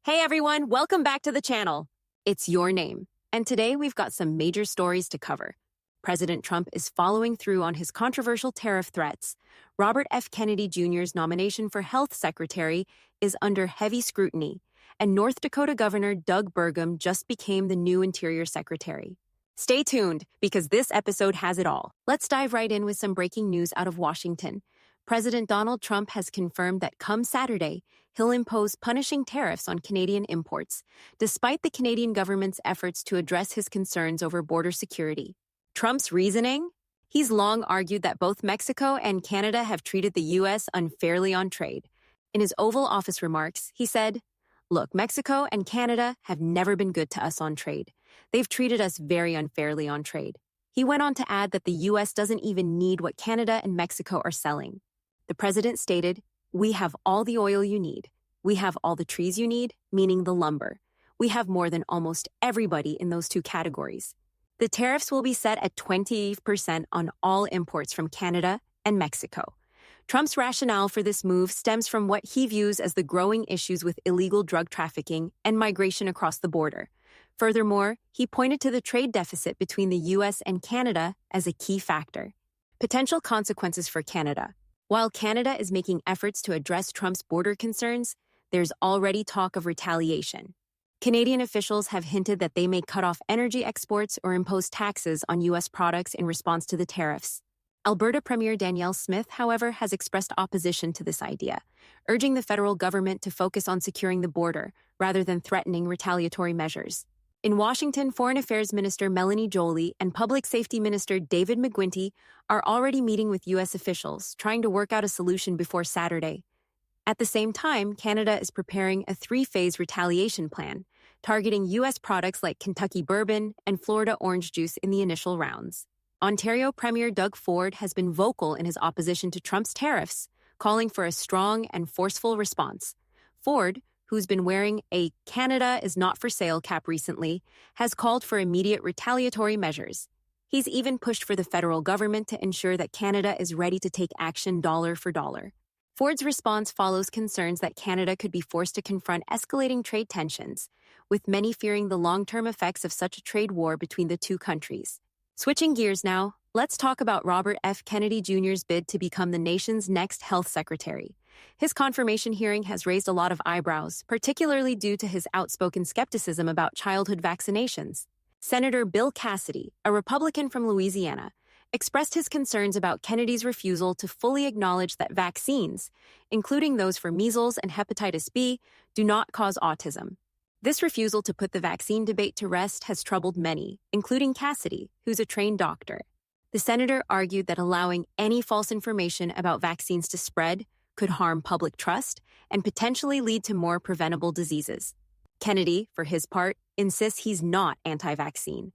Hey everyone, welcome back to the channel. It's your name, and today we've got some major stories to cover. President Trump is following through on his controversial tariff threats. Robert F. Kennedy Jr.'s nomination for Health Secretary is under heavy scrutiny, and North Dakota Governor Doug Burgum just became the new Interior Secretary. Stay tuned, because this episode has it all. Let's dive right in with some breaking news out of Washington. President Donald Trump has confirmed that come Saturday, he'll impose punishing tariffs on Canadian imports, despite the Canadian government's efforts to address his concerns over border security. Trump's reasoning? He's long argued that both Mexico and Canada have treated the U.S. unfairly on trade. In his Oval Office remarks, he said, "Look, Mexico and Canada have never been good to us on trade. They've treated us very unfairly on trade." He went on to add that the U.S. doesn't even need what Canada and Mexico are selling. The president stated, "We have all the oil you need. We have all the trees you need," meaning the lumber. "We have more than almost everybody in those two categories." The tariffs will be set at 20% on all imports from Canada and Mexico. Trump's rationale for this move stems from what he views as the growing issues with illegal drug trafficking and migration across the border. Furthermore, he pointed to the trade deficit between the U.S. and Canada as a key factor. Potential consequences for Canada. While Canada is making efforts to address Trump's border concerns, there's already talk of retaliation. Canadian officials have hinted that they may cut off energy exports or impose taxes on U.S. products in response to the tariffs. Alberta Premier Danielle Smith, however, has expressed opposition to this idea, urging the federal government to focus on securing the border rather than threatening retaliatory measures. In Washington, Foreign Affairs Minister Melanie Joly and Public Safety Minister David McGuinty are already meeting with U.S. officials, trying to work out a solution before Saturday. At the same time, Canada is preparing a three-phase retaliation plan, targeting U.S. products like Kentucky bourbon and Florida orange juice in the initial rounds. Ontario Premier Doug Ford has been vocal in his opposition to Trump's tariffs, calling for a strong and forceful response. Ford, who's been wearing a "Canada is not for sale" cap recently, has called for immediate retaliatory measures. He's even pushed for the federal government to ensure that Canada is ready to take action dollar for dollar. Ford's response follows concerns that Canada could be forced to confront escalating trade tensions, with many fearing the long-term effects of such a trade war between the two countries. Switching gears now, let's talk about Robert F. Kennedy Jr.'s bid to become the nation's next health secretary. His confirmation hearing has raised a lot of eyebrows, particularly due to his outspoken skepticism about childhood vaccinations. Senator Bill Cassidy, a Republican from Louisiana, expressed his concerns about Kennedy's refusal to fully acknowledge that vaccines, including those for measles and hepatitis B, do not cause autism. This refusal to put the vaccine debate to rest has troubled many, including Cassidy, who's a trained doctor. The senator argued that allowing any false information about vaccines to spread could harm public trust and potentially lead to more preventable diseases. Kennedy, for his part, insists he's not anti-vaccine,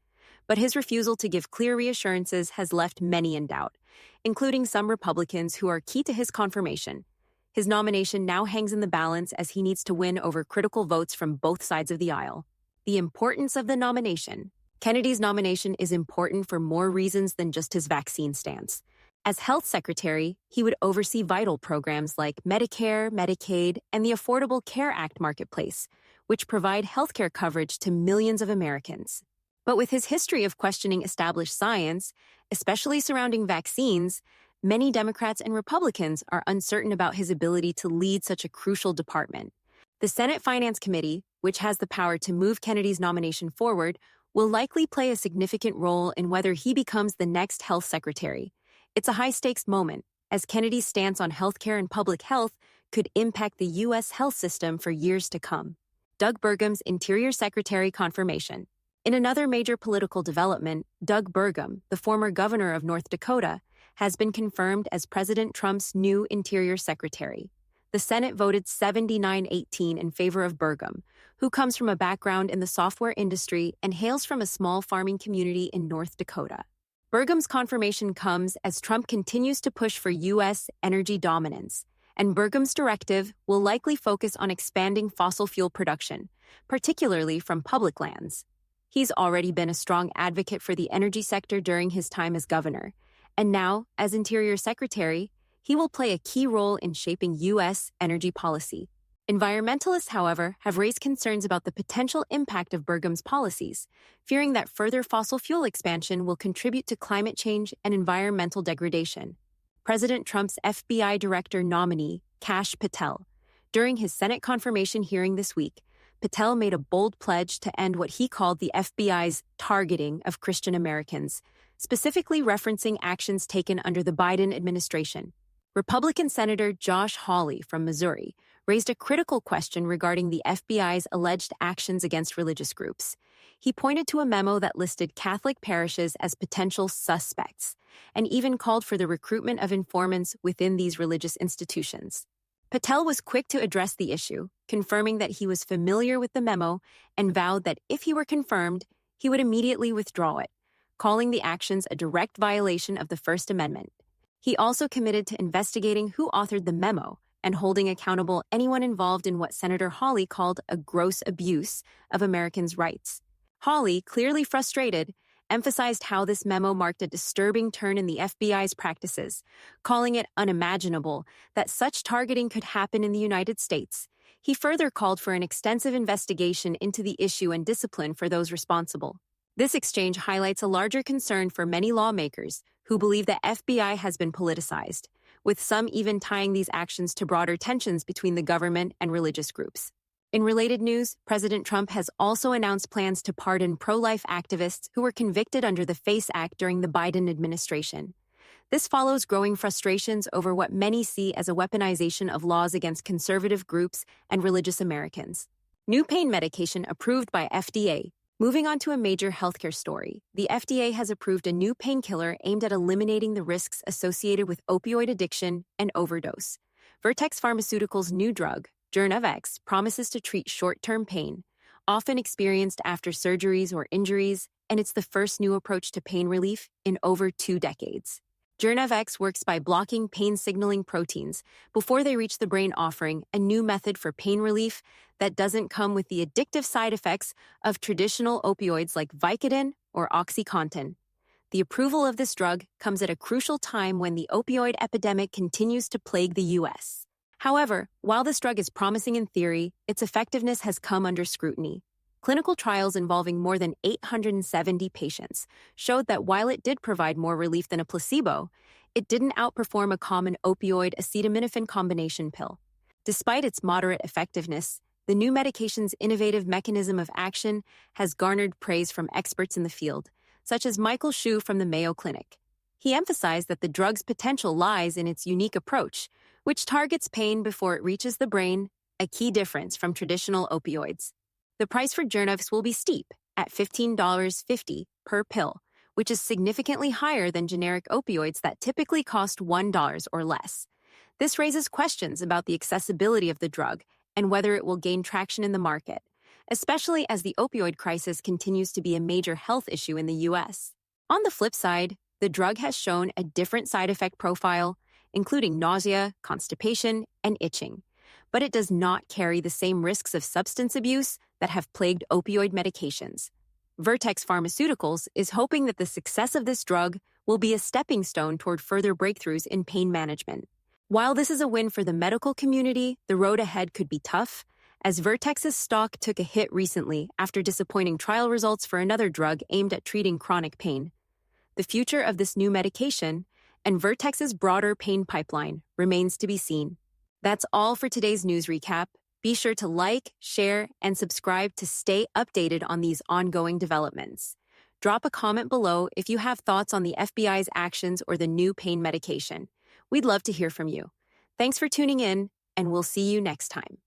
but his refusal to give clear reassurances has left many in doubt, including some Republicans who are key to his confirmation. His nomination now hangs in the balance as he needs to win over critical votes from both sides of the aisle. The importance of the nomination. Kennedy's nomination is important for more reasons than just his vaccine stance. As health secretary, he would oversee vital programs like Medicare, Medicaid, and the Affordable Care Act marketplace, which provide healthcare coverage to millions of Americans. But with his history of questioning established science, especially surrounding vaccines, many Democrats and Republicans are uncertain about his ability to lead such a crucial department. The Senate Finance Committee, which has the power to move Kennedy's nomination forward, will likely play a significant role in whether he becomes the next health secretary. It's a high-stakes moment, as Kennedy's stance on healthcare and public health could impact the U.S. health system for years to come. Doug Burgum's Interior Secretary confirmation. In another major political development, Doug Burgum, the former governor of North Dakota, has been confirmed as President Trump's new Interior Secretary. The Senate voted 79-18 in favor of Burgum, who comes from a background in the software industry and hails from a small farming community in North Dakota. Burgum's confirmation comes as Trump continues to push for U.S. energy dominance, and Burgum's directive will likely focus on expanding fossil fuel production, particularly from public lands. He's already been a strong advocate for the energy sector during his time as governor, and now, as Interior Secretary, he will play a key role in shaping U.S. energy policy. Environmentalists, however, have raised concerns about the potential impact of Burgum's policies, fearing that further fossil fuel expansion will contribute to climate change and environmental degradation. President Trump's FBI director nominee, Kash Patel. During his Senate confirmation hearing this week, Patel made a bold pledge to end what he called the FBI's targeting of Christian Americans, specifically referencing actions taken under the Biden administration. Republican Senator Josh Hawley from Missouri raised a critical question regarding the FBI's alleged actions against religious groups. He pointed to a memo that listed Catholic parishes as potential suspects and even called for the recruitment of informants within these religious institutions. Patel was quick to address the issue, confirming that he was familiar with the memo and vowed that if he were confirmed, he would immediately withdraw it, calling the actions a direct violation of the First Amendment. He also committed to investigating who authored the memo and holding accountable anyone involved in what Senator Hawley called a gross abuse of Americans' rights. Hawley, clearly frustrated, emphasized how this memo marked a disturbing turn in the FBI's practices, calling it unimaginable that such targeting could happen in the United States. He further called for an extensive investigation into the issue and discipline for those responsible. This exchange highlights a larger concern for many lawmakers who believe the FBI has been politicized, with some even tying these actions to broader tensions between the government and religious groups. In related news, President Trump has also announced plans to pardon pro-life activists who were convicted under the FACE Act during the Biden administration. This follows growing frustrations over what many see as a weaponization of laws against conservative groups and religious Americans. New pain medication approved by FDA. Moving on to a major healthcare story, the FDA has approved a new painkiller aimed at eliminating the risks associated with opioid addiction and overdose. Vertex Pharmaceuticals' new drug, Journavex, promises to treat short-term pain, often experienced after surgeries or injuries, and it's the first new approach to pain relief in over 2 decades. Journavex works by blocking pain-signaling proteins before they reach the brain, offering a new method for pain relief that doesn't come with the addictive side effects of traditional opioids like Vicodin or OxyContin. The approval of this drug comes at a crucial time when the opioid epidemic continues to plague the U.S. However, while this drug is promising in theory, its effectiveness has come under scrutiny. Clinical trials involving more than 870 patients showed that while it did provide more relief than a placebo, it didn't outperform a common opioid acetaminophen combination pill. Despite its moderate effectiveness, the new medication's innovative mechanism of action has garnered praise from experts in the field, such as Michael Hsu from the Mayo Clinic. He emphasized that the drug's potential lies in its unique approach, which targets pain before it reaches the brain, a key difference from traditional opioids. The price for Journavex will be steep, at $15.50 per pill, which is significantly higher than generic opioids that typically cost $1 or less. This raises questions about the accessibility of the drug and whether it will gain traction in the market, especially as the opioid crisis continues to be a major health issue in the U.S. On the flip side, the drug has shown a different side effect profile, including nausea, constipation, and itching, but it does not carry the same risks of substance abuse that have plagued opioid medications. Vertex Pharmaceuticals is hoping that the success of this drug will be a stepping stone toward further breakthroughs in pain management. While this is a win for the medical community, the road ahead could be tough, as Vertex's stock took a hit recently after disappointing trial results for another drug aimed at treating chronic pain. The future of this new medication and Vertex's broader pain pipeline remains to be seen. That's all for today's news recap. Be sure to like, share, and subscribe to stay updated on these ongoing developments. Drop a comment below if you have thoughts on the FBI's actions or the new pain medication. We'd love to hear from you. Thanks for tuning in, and we'll see you next time.